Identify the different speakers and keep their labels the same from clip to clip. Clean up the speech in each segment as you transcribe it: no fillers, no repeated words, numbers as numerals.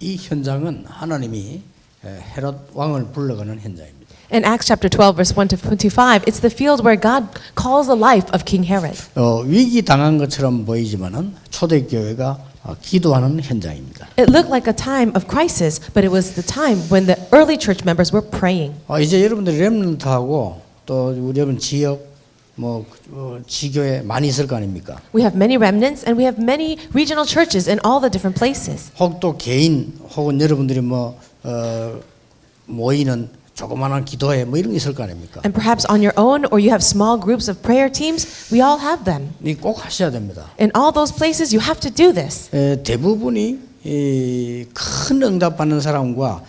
Speaker 1: 이 현장은 하나님이 헤롯 왕을 불러가는 현장입니다.
Speaker 2: In Acts chapter 12, verse 1 to 25, it's the field where God calls the life of King Herod.
Speaker 1: 위기 당한 것처럼 보이지만은 초대교회가 기도하는 현장입니다.
Speaker 2: It looked like a time of crisis, but it was the time when the early church members were praying.
Speaker 1: 이제 여러분들이 렘넌트하고 또 우리 여러분 지역 지교회 많이 있을 거 아닙니까?
Speaker 2: We have many remnants and we have many regional churches in all the different places.
Speaker 1: 혹 또 개인 혹은 여러분들이 모이는 조그마한 기도회 이런 게 있을 거 아닙니까?
Speaker 2: And perhaps on your own or you have small groups of prayer teams, we all have them.
Speaker 1: 이 꼭 하셔야 됩니다.
Speaker 2: In all those places, you have to do this.
Speaker 1: 대부분이 큰 응답받는 사람과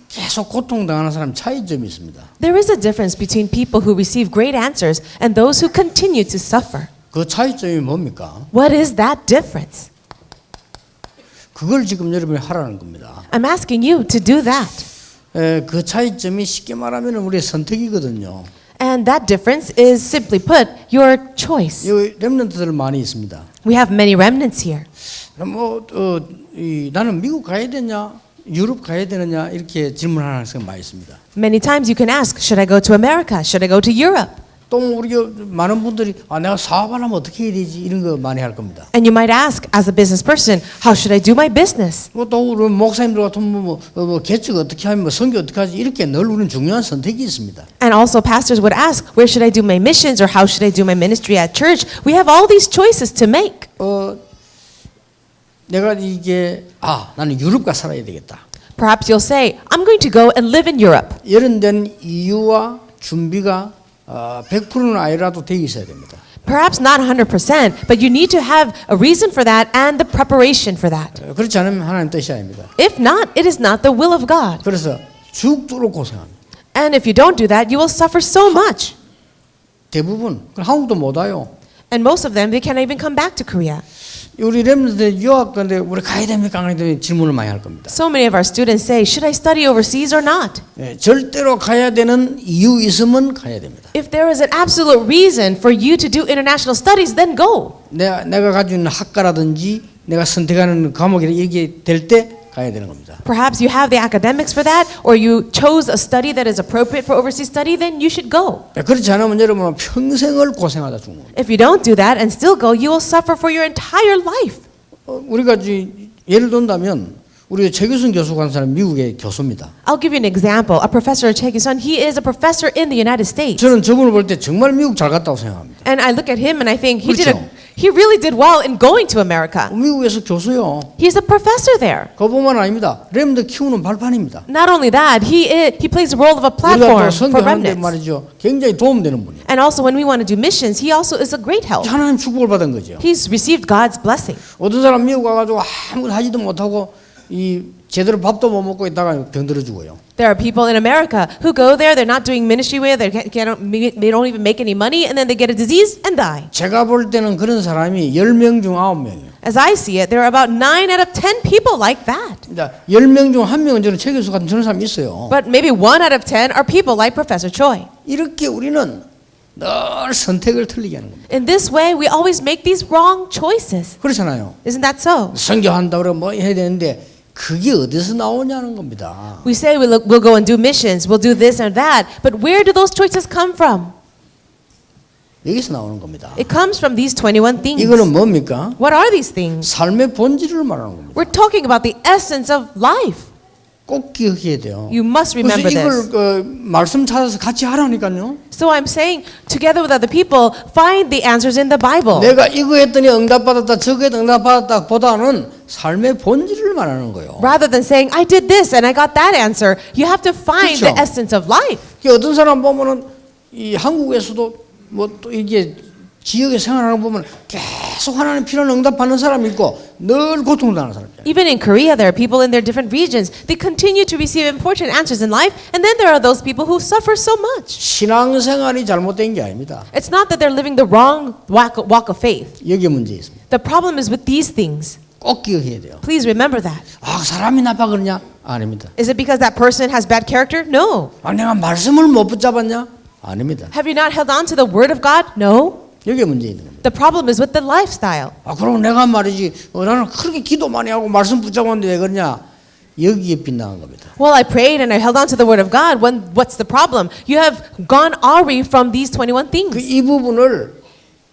Speaker 1: 계속 고통당하는 사람 차이점이 있습니다.
Speaker 2: There is a difference between people who receive great answers and those who continue to suffer.
Speaker 1: 그 차이점이 뭡니까?
Speaker 2: What is that difference?
Speaker 1: 그걸 지금 여러분이 하라는 겁니다.
Speaker 2: I'm asking you to do that.
Speaker 1: 그 차이점이 쉽게 말하면 우리의 선택이거든요.
Speaker 2: And that difference is simply put your choice.
Speaker 1: 여기 렘넌트들 많이 있습니다.
Speaker 2: We have many remnants here.
Speaker 1: 나는 미국 가야 되냐, 유럽 가야 되느냐 이렇게 질문하는 사람 많이 있습니다.
Speaker 2: Many times you can ask, should I go to America? Should I go to Europe?
Speaker 1: 또 우리 많은 분들이 내가 사업하려면 어떻게 해야 되지 이런 거 많이 할 겁니다.
Speaker 2: And you might ask, as a business person, how should I do my business?
Speaker 1: 또 우리 목사님들 같은 개척 어떻게 하면 선교 어떻게 하지 이렇게 늘 우리는 중요한 선택이 있습니다.
Speaker 2: And also pastors would ask, where should I do my missions or how should I do my ministry at church? We have all these choices to make.
Speaker 1: 내가 나는 유럽 가 살아야 되겠다.
Speaker 2: Perhaps you'll say, I'm going to go and live in Europe.
Speaker 1: 이런 데는 이유와 준비가 100%는 아니라도 되어 있어야 됩니다.
Speaker 2: Perhaps not 100%, but you need to have a reason for that and the preparation for that.
Speaker 1: 그렇지 않으면 하나님 뜻이 아닙니다.
Speaker 2: If not, it is not the will of God.
Speaker 1: 그래서 죽도록 고생합니다.
Speaker 2: And if you don't do that, you will suffer so much.
Speaker 1: 대부분 한국도 못 와요.
Speaker 2: And most of them, they can't even come back to Korea.
Speaker 1: 우리 렘넌트들 유학 가는데 우리 가야 됩니까? 안 가야 됩니까? 질문을 많이 할 겁니다.
Speaker 2: So many of our students say, should I study overseas or not?
Speaker 1: 절대로 가야 되는 이유 있으면 가야 됩니다.
Speaker 2: If there is an absolute reason for you to do international studies, then go.
Speaker 1: 내가 가지고 있는 학과라든지 내가 선택하는 과목이 이게 될 때 가야 되는 겁니다.
Speaker 2: Perhaps you have the academics for that, or you chose a study that is appropriate for overseas study, then you should go.
Speaker 1: 그렇지 않으면 여러분은 평생을 고생하다 죽는 겁니다.
Speaker 2: If you don't do that and still go, you will suffer for your entire life.
Speaker 1: 우리가 예를 든다면 우리 최규순 교수가 한 사람 미국의 교수입니다.
Speaker 2: I'll give you an example. A professor, Chae Gi-sun, he is a professor in the United States.
Speaker 1: 저는 저분을 볼 때 정말 미국 잘 갔다고 생각합니다.
Speaker 2: And I look at him and I think
Speaker 1: 그렇죠.
Speaker 2: he really did well in going to America.
Speaker 1: 미국에서 교수요.
Speaker 2: He's a professor there.
Speaker 1: 그뿐만 아닙니다. 렘들 키우는 발판입니다.
Speaker 2: Not only that, he plays the role of a
Speaker 1: 우리가 또
Speaker 2: platform for
Speaker 1: 선교하는데
Speaker 2: remnants.
Speaker 1: 말이죠. 굉장히 도움되는 분이에요.
Speaker 2: And also when we want to do missions, he also is a great help.
Speaker 1: 하나님 축복을 받은 거죠.
Speaker 2: He's received God's blessing.
Speaker 1: 어떤 사람 미국 가가지고 아무것도 하지도 못하고 제대로 밥도 못 먹고 있다가 병들어 죽어요.
Speaker 2: There are people in America who go there, they're not doing ministry with, they don't even make any money, and then they get a disease and die.
Speaker 1: 제가 볼 때는 그런 사람이 10명 중 9명이에요.
Speaker 2: As I see it, there are about 9 out of 10 people like that.
Speaker 1: 10명 중 1명은 저는 최 교수 같은 저런 사람이 있어요.
Speaker 2: But maybe 1 out of 10 are people like Professor Choi.
Speaker 1: 이렇게 우리는 늘 선택을 틀리게 하는 겁니다.
Speaker 2: In this way, we always make these wrong choices.
Speaker 1: 그렇잖아요.
Speaker 2: Isn't that so?
Speaker 1: 선교한다고 그러면 뭐 해야 되는데 그게 어디서 나오냐는 겁니다.
Speaker 2: We say we'll go and do missions, we'll do this or that, but where do those choices come from?
Speaker 1: 여기서 나오는 겁니다.
Speaker 2: It comes from these 21 things.
Speaker 1: 이거는 뭡니까?
Speaker 2: What are these things?
Speaker 1: 삶의 본질을 말하는 겁니다.
Speaker 2: We're talking about the essence of life.
Speaker 1: 꼭 기억해야 돼요.
Speaker 2: You must remember
Speaker 1: 그래서
Speaker 2: this.
Speaker 1: 이걸 말씀 찾아서 같이 하라니까요.
Speaker 2: So I'm saying, together with other people, find the answers in the Bible.
Speaker 1: 내가 이거 했더니 응답받았다 저거 했더니 응답받았다 보다는 삶의 본질을 말하는 거예요.
Speaker 2: Rather than saying, I did this and I got that answer, you have to find
Speaker 1: 그렇죠.
Speaker 2: the essence of life.
Speaker 1: 어떤 사람 보면은 이 한국에서도 뭐 또 이게 지역에 생활하는 거 보면 계속 하나님 필요한 응답받는 사람이 있고 늘 고통당하는 사람이 있어요.
Speaker 2: Even in Korea, there are people in their different regions. They continue to receive important answers in life, and then there are those people who suffer so much.
Speaker 1: 신앙생활이 잘못된 게 아닙니다.
Speaker 2: It's not that they're living the wrong walk of faith.
Speaker 1: 여기에 문제 있습니다.
Speaker 2: The problem is with these things.
Speaker 1: 꼭 기억해야 돼요.
Speaker 2: Please remember that.
Speaker 1: 사람이 나빠 그러냐? 아닙니다.
Speaker 2: Is it because that person has bad character? No.
Speaker 1: 내가 말씀을 못 붙잡았냐? 아닙니다.
Speaker 2: Have you not held on to the word of God? No.
Speaker 1: 여기에 문제 있는 겁니다.
Speaker 2: The problem is with the lifestyle.
Speaker 1: 그럼 내가 말이지 나는 그렇게 기도 많이 하고 말씀 붙잡았는데 왜 그러냐? 여기에 빗나간 겁니다.
Speaker 2: Well, I prayed and I held on to the word of God. What's the problem? You have gone awry from these 21 things.
Speaker 1: 이 부분을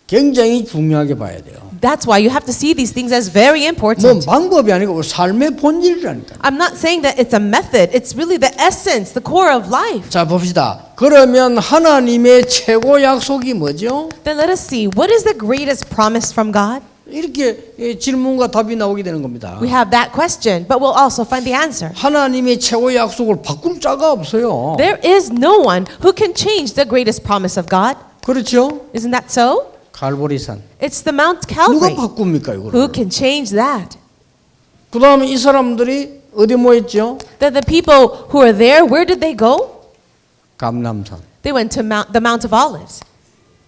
Speaker 1: 굉장히 중요하게 봐야 돼요.
Speaker 2: That's why you have to see these things as very
Speaker 1: 뭐
Speaker 2: important.
Speaker 1: 방법이 아니고 삶의 본질이라니까.
Speaker 2: I'm not saying that it's a method. It's really the essence, the core of life.
Speaker 1: 자 봅시다. 그러면 하나님의 최고 약속이 뭐죠?
Speaker 2: Then let us see, what is the greatest promise from God?
Speaker 1: 이렇게 질문과 답이 나오게 되는 겁니다.
Speaker 2: We have that question, but we'll also find the answer.
Speaker 1: 하나님의 최고 약속을 바꿀 자가 없어요.
Speaker 2: There is no one who can change the greatest promise of God.
Speaker 1: 그렇죠?
Speaker 2: Isn't that so?
Speaker 1: 갈보리산.
Speaker 2: It's the Mount
Speaker 1: 누가
Speaker 2: Calvary.
Speaker 1: 바꿉니까
Speaker 2: Who
Speaker 1: 이거를?
Speaker 2: can change that?
Speaker 1: 그 다음에 이 사람들이 어디 모였죠?
Speaker 2: Then the people who are there, where did they go?
Speaker 1: 감람산.
Speaker 2: They went to the Mount of Olives.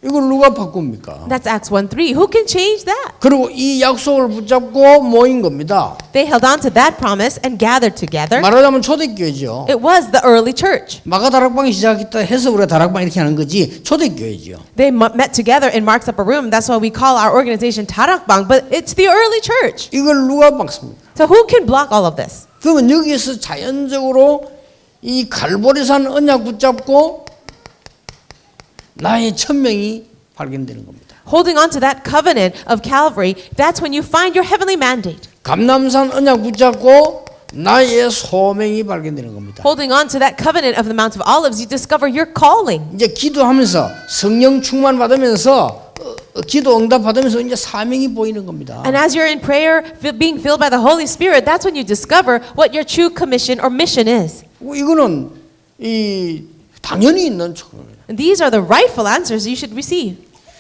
Speaker 1: 이걸 누가 바꿉니까?
Speaker 2: That's Acts 1:3. Who can change that?
Speaker 1: 그리고 이 약속을 붙잡고 모인 겁니다.
Speaker 2: They held on to that promise and gathered together.
Speaker 1: 말하자면 초대교회죠.
Speaker 2: It was the early church.
Speaker 1: 마가 다락방이 시작했다 해서 우리가 다락방 이렇게 하는 거지 초대교회죠.
Speaker 2: They met together in Mark's upper room. That's why we call our organization Tarakbang, but it's the early church.
Speaker 1: 이걸 누가 막습니까?
Speaker 2: So who can block all of this?
Speaker 1: 그러면 여기에서 자연적으로 이 갈보리산 언약 붙잡고 나의 천명이 발견되는 겁니다.
Speaker 2: Holding on to that covenant of Calvary, that's when you find your heavenly mandate.
Speaker 1: 감람산 언약 붙잡고 나의 소명이 발견되는 겁니다.
Speaker 2: Holding on to that covenant of the Mount of Olives, you discover your calling.
Speaker 1: 이제 기도하면서 성령 충만 받으면서 기도 응답 받으면서 이제 사명이 보이는 겁니다.
Speaker 2: And as you're in prayer, being filled by the Holy Spirit, that's when you discover what your true commission or mission is.
Speaker 1: 이거는 이 당연히 있는 척입니다.
Speaker 2: And these are the rightful answers you should receive.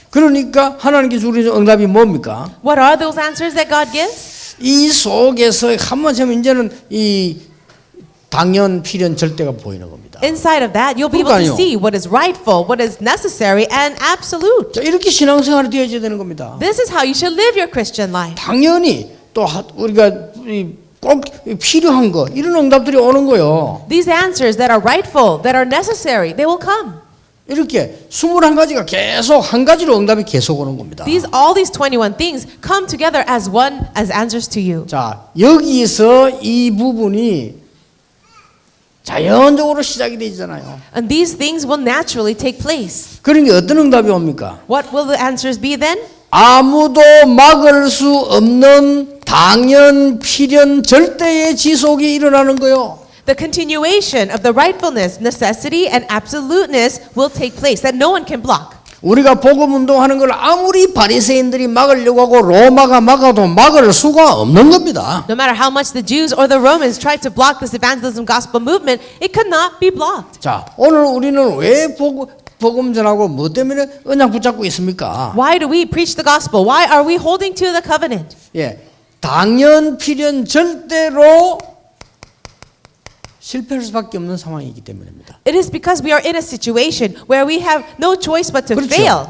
Speaker 1: 그러니까 하나님께서 주신 응답이 뭡니까?
Speaker 2: What are those answers that God gives?
Speaker 1: 이 속에서 한번 참 이제는 이 당연 필연 절대가 보이는 겁니다.
Speaker 2: Inside of that, you'll be able to
Speaker 1: 그러니까요.
Speaker 2: see what is rightful, what is necessary, and absolute.
Speaker 1: 자, 이렇게 신앙생활이 되어져야 되는 겁니다.
Speaker 2: This is how you should live your Christian life.
Speaker 1: 당연히 또 우리가 꼭 필요한 거 이런 응답들이 오는 거요.
Speaker 2: These answers that are rightful, that are necessary, they will come.
Speaker 1: 이렇게 21가지가 계속 한 가지로 응답이 계속 오는 겁니다.
Speaker 2: All these 21 things come together as one, as answers to you.
Speaker 1: 자, 여기서 이 부분이 자연적으로 시작이 되잖아요.
Speaker 2: And these things will naturally take place.
Speaker 1: 그러니까 어떤 응답이 옵니까?
Speaker 2: What will the answers be then?
Speaker 1: 아무도 막을 수 없는 당연 필연 절대의 지속이 일어나는 거요.
Speaker 2: The continuation of the rightfulness, necessity, and absoluteness will take place that no one can block.
Speaker 1: 우리가 복음 운동하는 걸 아무리 바리새인들이 막으려고 하고 로마가 막아도 막을 수가 없는 겁니다.
Speaker 2: No matter how much the Jews or the Romans tried to block this evangelism gospel movement, it could not be blocked.
Speaker 1: 자, 오늘 우리는 왜 복음 전하고 뭐 때문에 언약 붙잡고 있습니까?
Speaker 2: Why do we preach the gospel? Why are we holding to the covenant?
Speaker 1: 예, 당연 필연 절대로 실패할 수밖에 없는 상황이기 때문입니다.
Speaker 2: It is because we are in a situation where we have no choice but to
Speaker 1: 그렇죠.
Speaker 2: fail.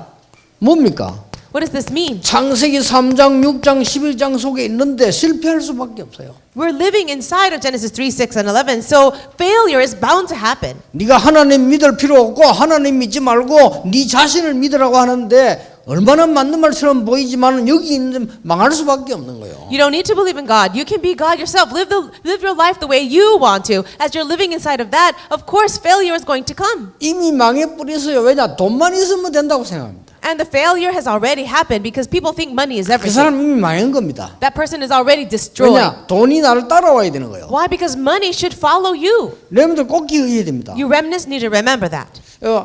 Speaker 1: 뭡니까?
Speaker 2: What does this mean?
Speaker 1: 창세기 3장, 6장, 11장 속에 있는데 실패할 수밖에 없어요.
Speaker 2: We're living inside of Genesis 3, 6, and 11, so failure is bound to happen.
Speaker 1: 네가 하나님 믿을 필요 없고 하나님 믿지 말고 네 자신을 믿으라고 하는데 얼마나 맞는 말처럼 보이지만 여기 있는 망할 수밖에 없는 거예요.
Speaker 2: You don't need to believe in God. You can be God yourself. Live your life the way you want to. As you're living inside of that, of course, failure is going to come.
Speaker 1: 이미 망해 뿌렸어요. 왜냐? 돈만 있으면 된다고 생각합니다.
Speaker 2: And the failure has already happened because people think money is
Speaker 1: 그
Speaker 2: everything.
Speaker 1: 사람 이미 망한 겁니다.
Speaker 2: That person is already destroyed.
Speaker 1: 왜냐? 돈이 나를 따라와야 되는 거예요.
Speaker 2: Why? Because money should follow you.
Speaker 1: 여러분들 꼭 기억해야 됩니다.
Speaker 2: You remnants need to remember that.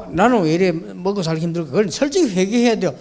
Speaker 1: 나는 왜 이래 먹고 살기 힘들까? 그걸 솔직히 회개해야 돼요.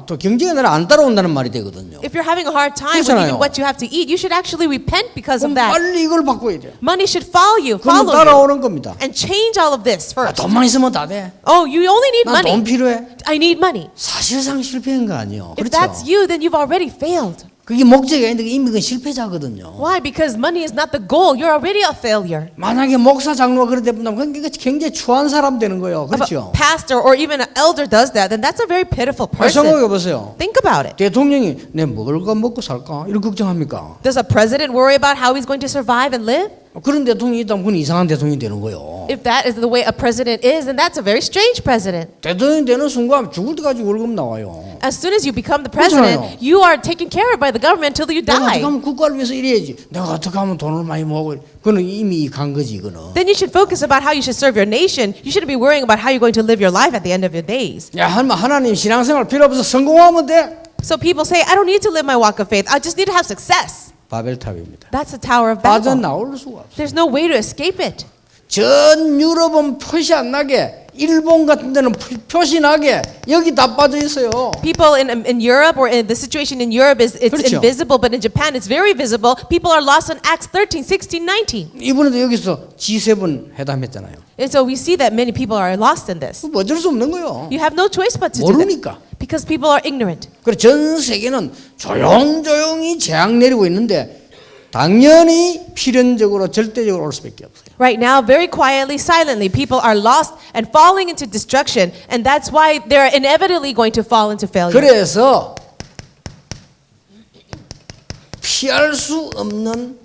Speaker 1: 또 경제가 나를 안 따라온다는 말이 되거든요.
Speaker 2: If you're having a hard time with
Speaker 1: 그렇잖아요.
Speaker 2: even what you have to eat, you should actually repent because
Speaker 1: 그럼
Speaker 2: of that.
Speaker 1: 빨리 이걸 바꿔야 돼요.
Speaker 2: Money should follow you,
Speaker 1: 그럼
Speaker 2: follow you,
Speaker 1: 따라오는 겁니다.
Speaker 2: and change all of this first.
Speaker 1: 돈만 있으면 다 돼.
Speaker 2: Oh, you only need
Speaker 1: 난 돈
Speaker 2: money.
Speaker 1: 필요해.
Speaker 2: I need money.
Speaker 1: 사실상 실패한 거 아니에요.
Speaker 2: If
Speaker 1: 그렇죠?
Speaker 2: that's you, then you've already failed.
Speaker 1: 그게 목적이 아닌데 이미 그 실패자거든요.
Speaker 2: Why? Because money is not the goal. You're already a failure.
Speaker 1: 만약에 목사 장로가 그렇게 되면 그게 굉장히 추한 사람 되는 거예요.
Speaker 2: If a
Speaker 1: 그렇죠?
Speaker 2: pastor or even an elder does that, then that's a very pitiful
Speaker 1: 생각해
Speaker 2: person.
Speaker 1: 보세요.
Speaker 2: Think about it.
Speaker 1: 대통령이 내 먹을까 먹고 살까 이런 걱정합니까?
Speaker 2: Does a president worry about how he's going to survive and live?
Speaker 1: 그런 대통령이 있다면 그건 이상한 대통령이 되는 거예요.
Speaker 2: If that is the way a president is, then that's a very strange president.
Speaker 1: 대통령이 되는 순간 죽을 때까지 월급 나와요.
Speaker 2: As soon as you become the
Speaker 1: 그렇잖아요.
Speaker 2: president, you are taken care of by the government until you
Speaker 1: 내가 어떻게
Speaker 2: die.
Speaker 1: 하면 국가를 위해서 일해야지. 내가 어떻게 하면 돈을 많이 모으고. 그거는 이미 간 거지 이거는.
Speaker 2: Then you should focus about how you should serve your nation. You shouldn't be worrying about how you're going to live your life at the end of your days.
Speaker 1: 야 하나님 신앙생활 필요 없어 성공하면 돼.
Speaker 2: So people say, I don't need to live my walk of faith. I just need to have success.
Speaker 1: 바벨탑입니다.
Speaker 2: That's the Tower of Babel.
Speaker 1: 빠져나올 수가 없어.
Speaker 2: There's no way to escape it.
Speaker 1: 전 유럽은 표시 안 나게 일본 같은 데는 표시 나게 여기 다 빠져 있어요.
Speaker 2: People in Europe or in the situation in Europe is it's
Speaker 1: 그렇죠.
Speaker 2: invisible, but in Japan it's very visible. People are lost in Acts 13, 16, 19.
Speaker 1: 이번에도 여기서 G7 회담했잖아요.
Speaker 2: And so we see that many people are lost in this.
Speaker 1: 뭐 어쩔 수 없는 거예요.
Speaker 2: You have no choice but to do that
Speaker 1: 모르니까.
Speaker 2: because people are ignorant.
Speaker 1: 그래 전 세계는 조용조용히 재앙 내리고 있는데 당연히 필연적으로 절대적으로 올 수밖에 없어요.
Speaker 2: Right now, very quietly, silently, people are lost and falling into destruction, and that's why they're inevitably going to fall into failure.
Speaker 1: 그래서 피할 수 없는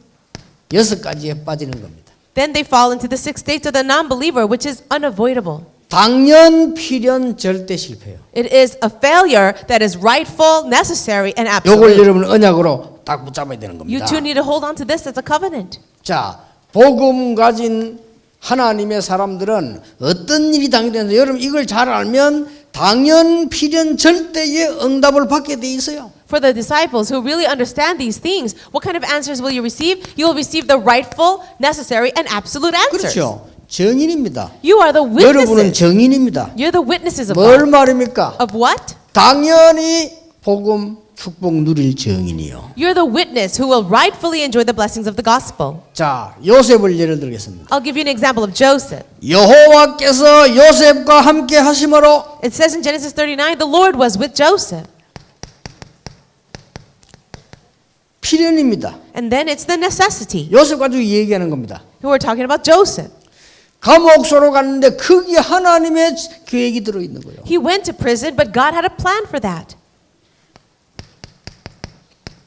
Speaker 1: 6가지에 빠지는 겁니다.
Speaker 2: Then they fall into the 6 states of the non-believer, which is unavoidable.
Speaker 1: 당연, 필연, 절대 실패요.
Speaker 2: It is a failure that is rightful, necessary, and
Speaker 1: 요걸
Speaker 2: absolute.
Speaker 1: 여러분 언약으로 딱 붙잡아야 되는
Speaker 2: You
Speaker 1: 겁니다.
Speaker 2: too need to hold on to this as a covenant.
Speaker 1: 자, 복음 가진 하나님의 사람들은 어떤 일이 당연해서 여러분 이걸 잘 알면 당연, 필연, 절대의 응답을 받게 돼 있어요.
Speaker 2: For the disciples who really understand these things, what kind of answers will you receive? You will receive the rightful, necessary, and absolute answers.
Speaker 1: 그렇죠. 정인입니다.
Speaker 2: You are the
Speaker 1: 여러분은
Speaker 2: witnesses.
Speaker 1: 정인입니다.
Speaker 2: You're the witnesses of
Speaker 1: 뭘
Speaker 2: God.
Speaker 1: 말입니까?
Speaker 2: Of what?
Speaker 1: 당연히 복음 축복 누릴 정인이요.
Speaker 2: You're the witness who will rightfully enjoy the blessings of the gospel.
Speaker 1: 자, 요셉을 예를 들겠습니다.
Speaker 2: I'll give you an example of Joseph.
Speaker 1: 여호와께서 요셉과 함께 하심으로
Speaker 2: It says in Genesis 39, the Lord was with Joseph.
Speaker 1: 필연입니다.
Speaker 2: And then it's the necessity.
Speaker 1: 요셉 가지고 얘기하는 겁니다.
Speaker 2: Who we're talking about Joseph.
Speaker 1: 감옥소로 갔는데 거기에 하나님의 계획이 들어있는 거예요.
Speaker 2: He went to prison, but God had a plan for that.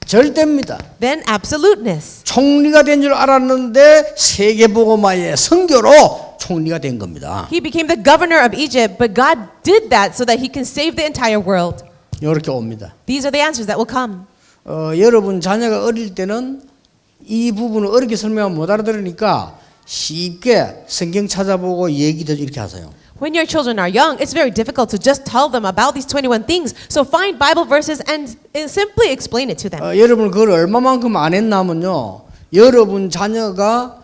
Speaker 1: 절대입니다.
Speaker 2: Then absoluteness.
Speaker 1: 총리가 된 줄 알았는데 세계복음화의 선교로 총리가 된 겁니다.
Speaker 2: He became the governor of Egypt, but God did that so that he can save the entire world.
Speaker 1: 이렇게 옵니다.
Speaker 2: These are the answers that will come.
Speaker 1: 여러분 자녀가 어릴 때는 이 부분을 어렵게 설명하면 못 알아들으니까 쉽게 성경 찾아보고 얘기도 이렇게 하세요.
Speaker 2: When your children are young, it's very difficult to just tell them about these 21 things. So find Bible verses and simply explain it to them.
Speaker 1: 여러분 그걸 얼마만큼 안 했나면요. 여러분 자녀가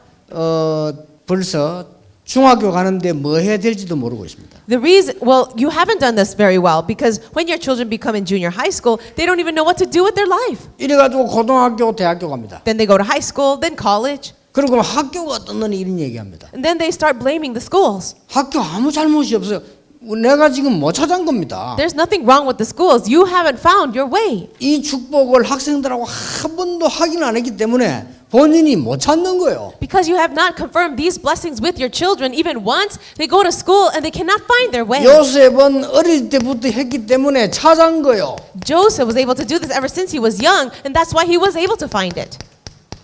Speaker 1: 벌써 중학교 가는데 뭐 해야 될지도 모르고 있습니다.
Speaker 2: The reason, well, you haven't done this very well because when your children become in junior high school, they don't even know what to do with their life.
Speaker 1: 이래가지고 고등학교, 대학교 갑니다.
Speaker 2: Then they go to high school, then college,
Speaker 1: 그리고 학교가 어떻느니 이런 얘기합니다.
Speaker 2: and then they start blaming the schools.
Speaker 1: 학교 아무 잘못이 없어요. 내가 지금 못 찾은 겁니다.
Speaker 2: There's nothing wrong with the schools. You haven't found your way.
Speaker 1: 이 축복을 학생들하고 한 번도 확인 안 했기 때문에 본인이 못 찾는 거예요.
Speaker 2: Because you have not confirmed these blessings with your children even once, they go to school and they cannot find their way.
Speaker 1: 요셉은 어릴 때부터 했기 때문에 찾은 거예요.
Speaker 2: Joseph was able to do this ever since he was young, and that's why he was able to find it.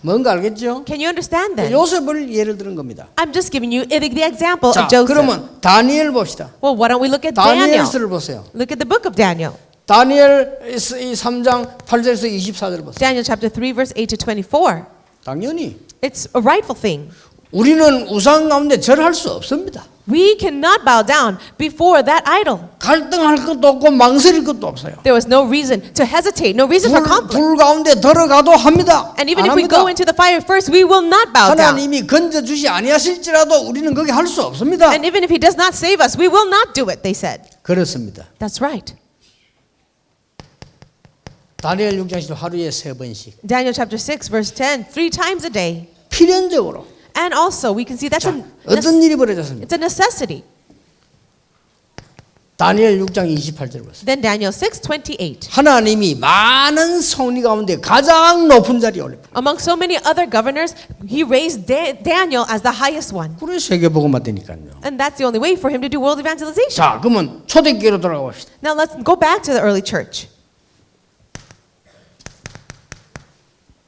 Speaker 1: 뭔가 알겠죠?
Speaker 2: Can you understand that?
Speaker 1: 요셉을 예를 들은 겁니다.
Speaker 2: I'm just giving you the example
Speaker 1: 자,
Speaker 2: of Joseph.
Speaker 1: 그러면 다니엘 봅시다.
Speaker 2: Well, why don't we look at Daniel?
Speaker 1: 다니엘서를 보세요.
Speaker 2: Look at the book of Daniel.
Speaker 1: 다니엘 3장 8절에서 24절 보세요.
Speaker 2: Daniel chapter 3 verse 8 to 24.
Speaker 1: 당연히
Speaker 2: It's a rightful thing.
Speaker 1: 우리는 우상 가운데 절할 수 없습니다.
Speaker 2: We cannot bow down before that idol.
Speaker 1: 갈등할 것도 없고 망설일 것도 없어요.
Speaker 2: There was no reason to hesitate, no reason for conflict.
Speaker 1: 불 가운데 들어가도 합니다.
Speaker 2: And even
Speaker 1: 안
Speaker 2: if we
Speaker 1: 합니다.
Speaker 2: go into the fire first, we will not bow down.
Speaker 1: 하나님이 건져주시 아니하실지라도 우리는 거기 할 수 없습니다.
Speaker 2: And even if he does not save us, we will not do it, they said.
Speaker 1: 그렇습니다.
Speaker 2: That's right.
Speaker 1: 다니엘 6장 10절 하루에 3번씩
Speaker 2: Daniel chapter 6 verse 10, 3 times a day.
Speaker 1: 필연적으로
Speaker 2: And also we can see that's
Speaker 1: 자, 어떤 일이 벌어졌습니까?
Speaker 2: it's a necessity.
Speaker 1: 다니엘 6장 28절 보세요.
Speaker 2: Then Daniel 6:28.
Speaker 1: 하나님이 많은 성리 가운데 가장 높은 자리에 올렸다.
Speaker 2: Among so many other governors, he raised Daniel as the highest one.
Speaker 1: 그래 세계복음화 되니까요.
Speaker 2: And that's the only way for him to do world evangelization.
Speaker 1: 자, 그러면 초대교회로 돌아가 봅시다.
Speaker 2: Now let's go back to the early church.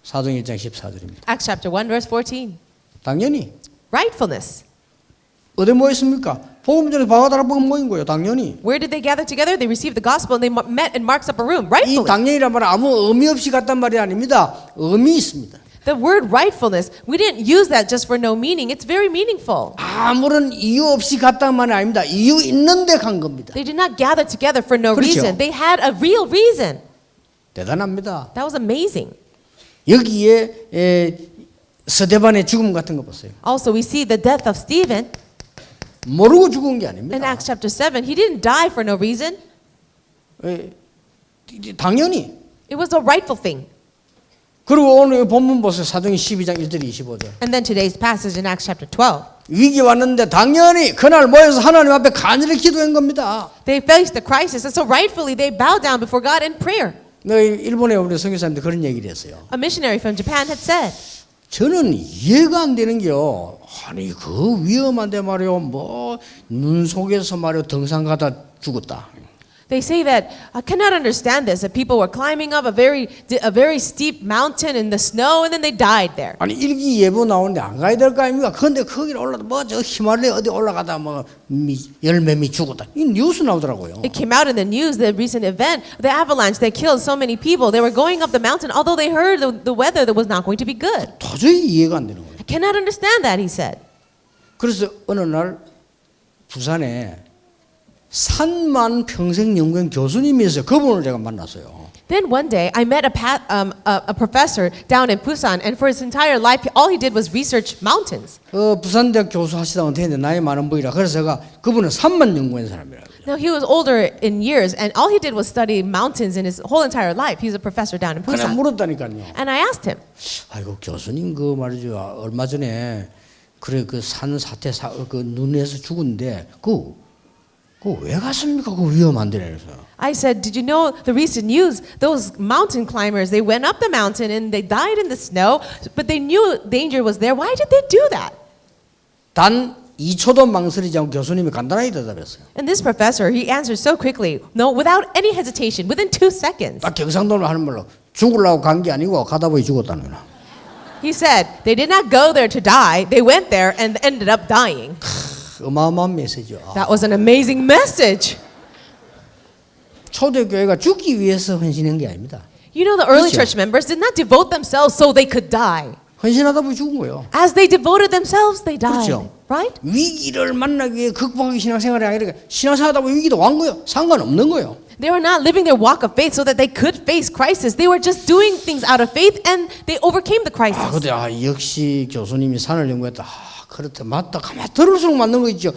Speaker 1: 사도행 1장 14절입니다.
Speaker 2: Acts chapter 1 verse 14.
Speaker 1: 당연히.
Speaker 2: Rightfulness.
Speaker 1: 어디 모였습니까? 복음 전에 바가다라보고 모인 거예요. 당연히.
Speaker 2: Where did they gather together? They received the gospel and they met in Mark's upper room.
Speaker 1: 이
Speaker 2: Rightfully.
Speaker 1: 당연히란 말은 아무 의미 없이 갔단 말이 아닙니다. 의미 있습니다.
Speaker 2: The word rightfulness, we didn't use that just for no meaning. It's very meaningful.
Speaker 1: 아무런 이유 없이 갔단 말이 아닙니다. 이유 있는데 간 겁니다.
Speaker 2: They did not gather together for no
Speaker 1: 그렇죠.
Speaker 2: reason. They had a real reason.
Speaker 1: 대단합니다.
Speaker 2: That was amazing.
Speaker 1: 여기에 스데반의 죽음 같은 거 보세요.
Speaker 2: Also, we see the death of Stephen
Speaker 1: 모르고 죽은 게
Speaker 2: in
Speaker 1: 아닙니다.
Speaker 2: Acts chapter 7. He didn't die for no reason.
Speaker 1: 당연히.
Speaker 2: It was a rightful thing.
Speaker 1: 그리고 오늘 본문 보세요. 사도행 12장 1절 25절.
Speaker 2: And then today's passage in Acts chapter 12.
Speaker 1: 위기 왔는데 당연히 그날 모여서 하나님 앞에 간절히 기도한 겁니다.
Speaker 2: They faced the crisis, and so rightfully they bowed down before God in prayer.
Speaker 1: 너희 일본에 우리 선교사님들 그런 얘기를 했어요.
Speaker 2: A missionary from Japan had said,
Speaker 1: 저는 이해가 안 되는 게요. 아니 그 위험한데 말이요. 뭐 눈 속에서 말이요 등산 가다 죽었다.
Speaker 2: they say that I cannot understand this, that people were climbing up a very steep mountain in the snow and then they died there.
Speaker 1: 아니 일기예보 나오는데 안 가야 될 거 아닙니까? 그런데 거기를 올라다 뭐 저 히말라야 어디 올라가다 뭐 열매미 죽었다. 이 뉴스 나오더라고요.
Speaker 2: It came out in the news, the recent event, the avalanche that killed so many people. They were going up the mountain, although they heard the weather that was not going to be good.
Speaker 1: 도저히 이해가 안 되는 거예요.
Speaker 2: I cannot understand that, he said.
Speaker 1: 그래서 어느 날 부산에 산만 평생 연구원 교수님이 있어요. 그분을 제가 만났어요.
Speaker 2: Then one day, I met a professor down in Busan, and for his entire life, all he did was research mountains.
Speaker 1: 부산대학 교수 하시다 못했는데 나이 많은 분이라 그래서 제가 그분은 산만 연구한 사람이라고.
Speaker 2: Now, he was older in years, and all he did was study mountains in his whole entire life. He's a professor down in
Speaker 1: 그냥
Speaker 2: Busan.
Speaker 1: 물었다니까요.
Speaker 2: And I asked him,
Speaker 1: 아이고 교수님 그 말이죠. 얼마 전에 그래 그 산 사태 그 눈에서 죽은데 그 왜 갔습니까? 그 위험한데 그래서.
Speaker 2: I said, did you know the recent news? Those mountain climbers, they went up the mountain and they died in the snow, but they knew danger was there. Why did they do that?
Speaker 1: 단 2초도 망설이지 않고 교수님이 간단하게 대답했어요.
Speaker 2: And this professor, he answered so quickly, no, without any hesitation, within 2 seconds.
Speaker 1: 딱 경상도로 하는 말로 죽으려고 간 게 아니고 가다 보니 죽었다는 거야.
Speaker 2: He said, they did not go there to die. They went there and ended up dying.
Speaker 1: 어마어마한 메시지죠.
Speaker 2: That was an amazing message.
Speaker 1: 초대교회가 죽기 위해서 헌신한 게 아닙니다.
Speaker 2: You know, the early
Speaker 1: 그렇죠.
Speaker 2: church members did not devote themselves so they could die.
Speaker 1: 헌신하다 보니 죽은 거예요.
Speaker 2: As they devoted themselves, they died.
Speaker 1: 그렇죠.
Speaker 2: Right?
Speaker 1: 위기를 만나기 위해 극복하기 신앙생활이 아니라 신앙생활하다 보니 위기도 온 거예요. 상관없는 거예요.
Speaker 2: They were not living their walk of faith so that they could face crisis. They were just doing things out of faith and they overcame the crisis.
Speaker 1: 근데 역시 교수님이 산을 연구했다. 그렇다 맞다. 가만 들을수록 맞는 거 있죠.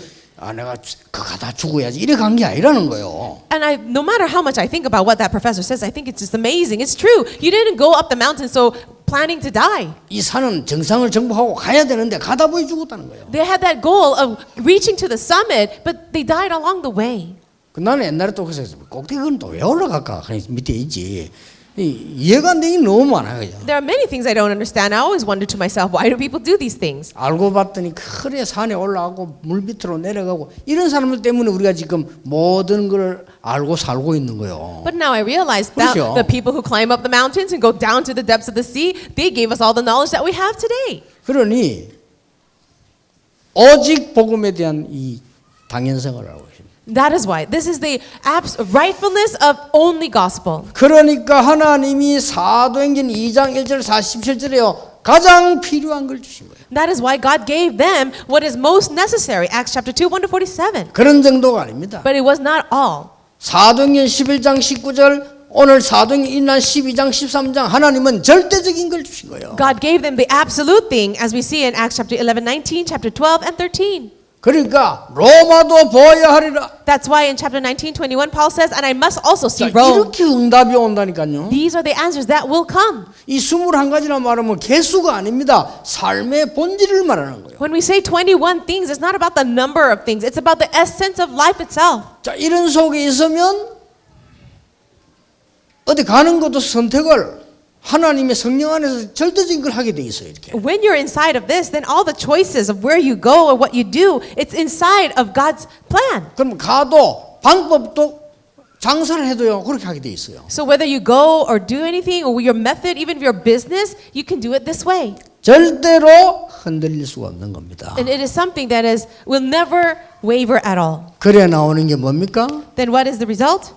Speaker 1: 내가 그 가다 죽어야지 이래 간 게 아니라는 거예요.
Speaker 2: And no matter how much I think about what that professor says, I think it's just amazing. It's true. You didn't go up the mountain so planning to die.
Speaker 1: 이 산은 정상을 정복하고 가야 되는데 가다 보니 죽었다는 거예요.
Speaker 2: They had that goal of reaching to the summit, but they died along the way.
Speaker 1: 나는 옛날에 또 그래서 꼭대기는 또 왜 올라갈까? 그냥 밑에 있지. 이해가 안 되긴 너무 많아요.
Speaker 2: There are many things I don't understand. I always wonder to myself, why do people do these things?
Speaker 1: 알고 봤더니 그래 산에 올라가고 물 밑으로 내려가고 이런 사람들 때문에 우리가 지금 모든 걸 알고 살고 있는 거예요.
Speaker 2: But now I realize that
Speaker 1: 그렇죠.
Speaker 2: the people who climb up the mountains and go down to the depths of the sea, they gave us all the knowledge that we have today.
Speaker 1: 그러니 오직 복음에 대한 이 당연성을 알고 있습니다.
Speaker 2: That is why. This is the rightfulness of only gospel.
Speaker 1: 그러니까 하나님이 사도행전 2장 1절 47절에요. 가장 필요한 걸 주신 거예요.
Speaker 2: That is why God gave them what is most necessary. Acts chapter 2, 1 to 47.
Speaker 1: 그런 정도가 아닙니다.
Speaker 2: But it was not all.
Speaker 1: 사도행전 11장 19절 오늘 사도행전 12장 13장 하나님은 절대적인 걸 주신 거예요.
Speaker 2: God gave them the absolute thing, as we see in Acts chapter 11, 19, chapter 12, and 13.
Speaker 1: 그러니까 로마도 보아야 하리라.
Speaker 2: That's why in chapter 19, 21, Paul says, and I must also see
Speaker 1: 자,
Speaker 2: Rome.
Speaker 1: 이렇게 응답이 온다니까요.
Speaker 2: These are the answers that will come.
Speaker 1: 이 21가지나 말하면 개수가 아닙니다. 삶의 본질을 말하는 거예요.
Speaker 2: When we say 21 things, it's not about the number of things. It's about the essence of life itself.
Speaker 1: 자, 이런 속에 있으면 어디 가는 것도 선택을 하나님의 성령 안에서 절대적인 걸 하게 돼 있어요. 이렇게.
Speaker 2: When you're inside of this, then all the choices of where you go or what you do, it's inside of God's plan.
Speaker 1: 그럼 가도 방법도 장사를 해도요 그렇게 하게 돼 있어요.
Speaker 2: So whether you go or do anything or your method, even of your business, you can do it this way.
Speaker 1: 절대로 흔들릴 수가 없는 겁니다.
Speaker 2: And it is something that will never waver at all.
Speaker 1: 그래 나오는 게 뭡니까?
Speaker 2: Then what is the result?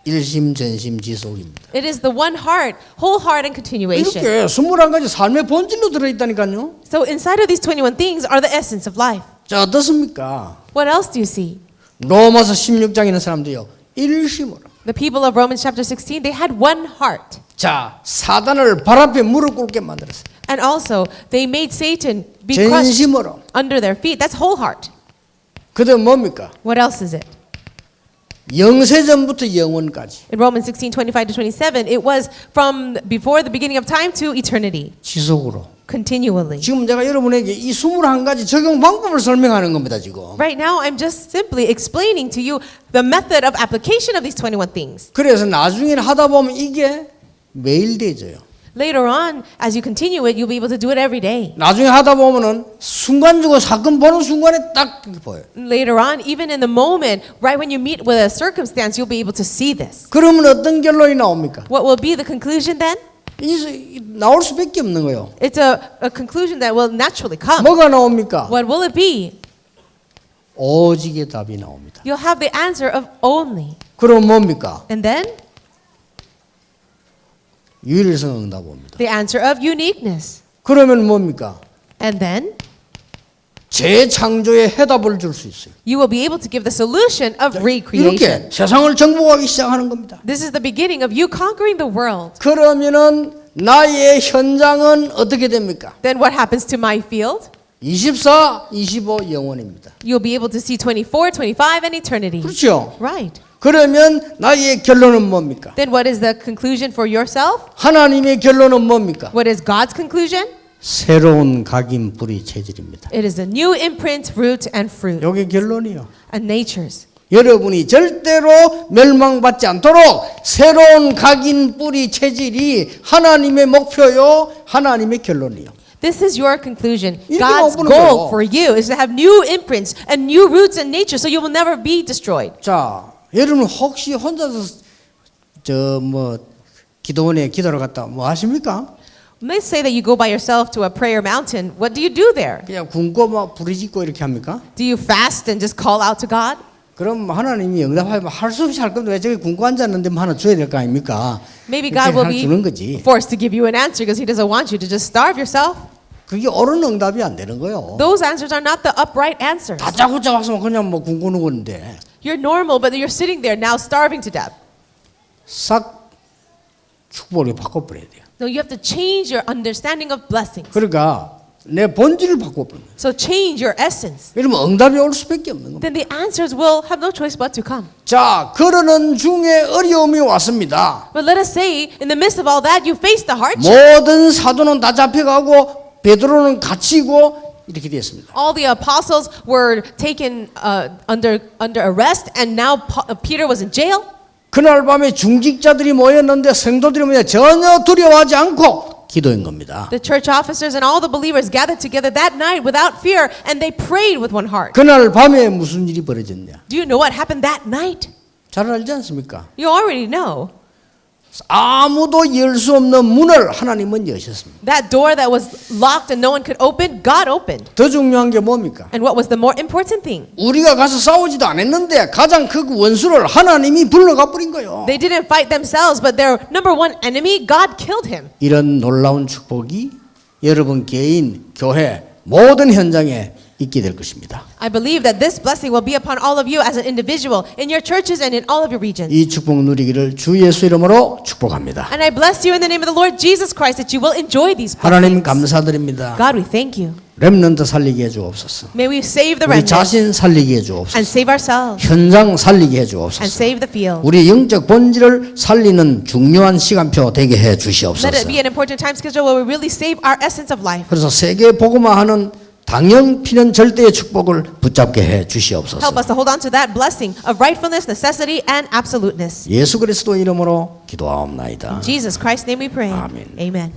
Speaker 1: 일심전심지속입니다.
Speaker 2: It is the one heart, whole heart and continuation.
Speaker 1: 이렇게 21가지 삶의 본질로 들어있다니까요.
Speaker 2: So inside of these 21 things are the essence of life.
Speaker 1: 자, 어떻습니까?
Speaker 2: What else do you see?
Speaker 1: 로마서 16장에 있는 사람들이요. 일심으로.
Speaker 2: The people of Romans chapter 16, they had one heart.
Speaker 1: 자, 사단을 발 앞에 무릎 꿇게 만들었어요.
Speaker 2: And also, they made Satan be crushed
Speaker 1: 전심으로.
Speaker 2: under their feet. That's whole heart.
Speaker 1: 그다음 뭡니까?
Speaker 2: What else is it?
Speaker 1: 영세전부터 영원까지.
Speaker 2: In Romans 16, 25 to 27, it was from before the beginning of time to eternity,
Speaker 1: 지속으로.
Speaker 2: continually.
Speaker 1: 지금 제가 여러분에게 이 21가지 적용 방법을 설명하는 겁니다, 지금.
Speaker 2: Right now, I'm just simply explaining to you the method of application of these 21 things.
Speaker 1: 그래서 나중에 하다 보면 이게 매일 되져요.
Speaker 2: Later on, as you continue it, you'll be able to do it every day.
Speaker 1: 나중에 하다 보면은 순간적으로 사건 보는 순간에 딱 이렇게 보여요.
Speaker 2: Later on, even in the moment, right when you meet with a circumstance, you'll be able to see this.
Speaker 1: 그러면 어떤 결론이 나옵니까?
Speaker 2: What will be the conclusion then?
Speaker 1: 이 나올 수밖에 없는 거예요.
Speaker 2: It's a conclusion that will naturally come.
Speaker 1: 뭐가 나옵니까?
Speaker 2: What will it be?
Speaker 1: 오직의 답이 나옵니다.
Speaker 2: You'll have the answer of only.
Speaker 1: 그럼 뭡니까?
Speaker 2: And then
Speaker 1: 유일성 응답입니다.
Speaker 2: the answer of uniqueness.
Speaker 1: 그러면 뭡니까?
Speaker 2: And then
Speaker 1: 재창조의 해답을 줄 수 있어요.
Speaker 2: you will be able to give the solution of recreation.
Speaker 1: 이렇게 세상을 정복하기 시작하는 겁니다.
Speaker 2: This is the beginning of you conquering the world.
Speaker 1: 그러면은 나의 현장은 어떻게 됩니까?
Speaker 2: Then what happens to my field?
Speaker 1: 24, 25 영원입니다.
Speaker 2: You'll be able to see 24, 25, and eternity.
Speaker 1: 그렇죠?
Speaker 2: Right.
Speaker 1: 그러면 나의 결론은 뭡니까?
Speaker 2: Then what is the conclusion for yourself?
Speaker 1: 하나님의 결론은 뭡니까?
Speaker 2: What is God's conclusion?
Speaker 1: 새로운 각인 뿌리 체질입니다.
Speaker 2: It is a new imprint, root, and fruit,
Speaker 1: 이게 결론이요.
Speaker 2: and natures.
Speaker 1: 여러분이 절대로 멸망받지 않도록 새로운 각인 뿌리 체질이 하나님의 목표요, 하나님의 결론이요.
Speaker 2: This is your conclusion.
Speaker 1: 이렇게
Speaker 2: God's
Speaker 1: 나오는
Speaker 2: goal
Speaker 1: 거예요.
Speaker 2: for you is to have new imprints and new roots and nature, so you will never be destroyed.
Speaker 1: 자, 여러분 혹시 혼자서 기도원에 기도를 갔다 뭐 하십니까?
Speaker 2: Let's say that you go by yourself to a prayer mountain. What do you do there?
Speaker 1: 그냥 굶고 막 부르짖고 이렇게 합니까?
Speaker 2: Do you fast and just call out to God?
Speaker 1: 그럼 하나님이 응답하면 할 수 없이 할 건데 왜 저기 굶고 앉았는데 뭐 하나 줘야 될 거 아닙니까?
Speaker 2: Maybe
Speaker 1: 이렇게
Speaker 2: God will
Speaker 1: 하나 주는
Speaker 2: be
Speaker 1: 거지.
Speaker 2: forced to give you an answer because He doesn't want you to just starve yourself.
Speaker 1: 그게 옳은 응답이 안 되는 거예요.
Speaker 2: Those answers are not the upright answers.
Speaker 1: 다짜고짜 와서 그냥 뭐 굶고 누구는데
Speaker 2: You're normal, but you're sitting there now starving to death.
Speaker 1: 싹 축복을 바꿔버려야 돼요.
Speaker 2: No, you have to change your understanding of blessings.
Speaker 1: 그러니까 내 본질을 바꿔버려요.
Speaker 2: So change your essence.
Speaker 1: 이러면 응답이 올 수밖에 없는 겁니다.
Speaker 2: Then the answers will have no choice but to come.
Speaker 1: 자, 그러는 중에 어려움이 왔습니다.
Speaker 2: But let us say, in the midst of all that, you face the hardship.
Speaker 1: 모든 사도는 다 잡혀가고 베드로는 갇히고 이렇게 됐습니다.
Speaker 2: All the apostles were taken under arrest, and now Peter was in jail.
Speaker 1: 그날 밤에 중직자들이 모였는데 성도들이 뭐냐 전혀 두려워하지 않고 기도한 겁니다.
Speaker 2: The church officers and all the believers gathered together that night without fear, and they prayed with one heart.
Speaker 1: 그날 밤에 무슨 일이 벌어졌냐?
Speaker 2: Do you know what happened that night?
Speaker 1: 잘 알지 않습니까?
Speaker 2: You already know.
Speaker 1: 아무도 열 수 없는 문을 하나님은 여셨습니다.
Speaker 2: That door that was locked and no one could open, God opened.
Speaker 1: 더 중요한 게 뭡니까?
Speaker 2: And what was the more important thing?
Speaker 1: 우리가 가서 싸우지도 않았는데 가장 큰 원수를 하나님이 불러가 버린 거예요.
Speaker 2: They didn't fight themselves, but their number one enemy, God killed him.
Speaker 1: 이런 놀라운 축복이 여러분 개인, 교회 모든 현장에 있게 될 것입니다.
Speaker 2: I believe that this blessing will be upon all of you as an individual, in your churches and in all of your regions.
Speaker 1: 이 축복 누리기를 주 예수 이름으로 축복합니다.
Speaker 2: And I bless you in the name of the Lord Jesus Christ that you will enjoy these
Speaker 1: 하나님
Speaker 2: blessings.
Speaker 1: 감사드립니다.
Speaker 2: God, we thank you.
Speaker 1: 렘넌트 살리게 해 주옵소서.
Speaker 2: May we save the
Speaker 1: 우리
Speaker 2: remnant
Speaker 1: 자신 살리게 해 주옵소서.
Speaker 2: and save ourselves
Speaker 1: 현장 살리게 해
Speaker 2: and
Speaker 1: 주옵소서.
Speaker 2: save the field.
Speaker 1: 우리 영적 본질을 살리는 중요한 시간표 되게 해
Speaker 2: Let
Speaker 1: 주시옵소서.
Speaker 2: it be an important time schedule where we really save our essence of life.
Speaker 1: 그래서 세계 복음화하는 당연 필연 절대의 축복을 붙잡게 해 주시옵소서.
Speaker 2: Help us to hold on to that blessing of rightfulness, necessity, and absoluteness.
Speaker 1: 예수 그리스도 이름으로 기도하옵나이다.
Speaker 2: In Jesus Christ's name we pray.
Speaker 1: Amen.
Speaker 2: Amen.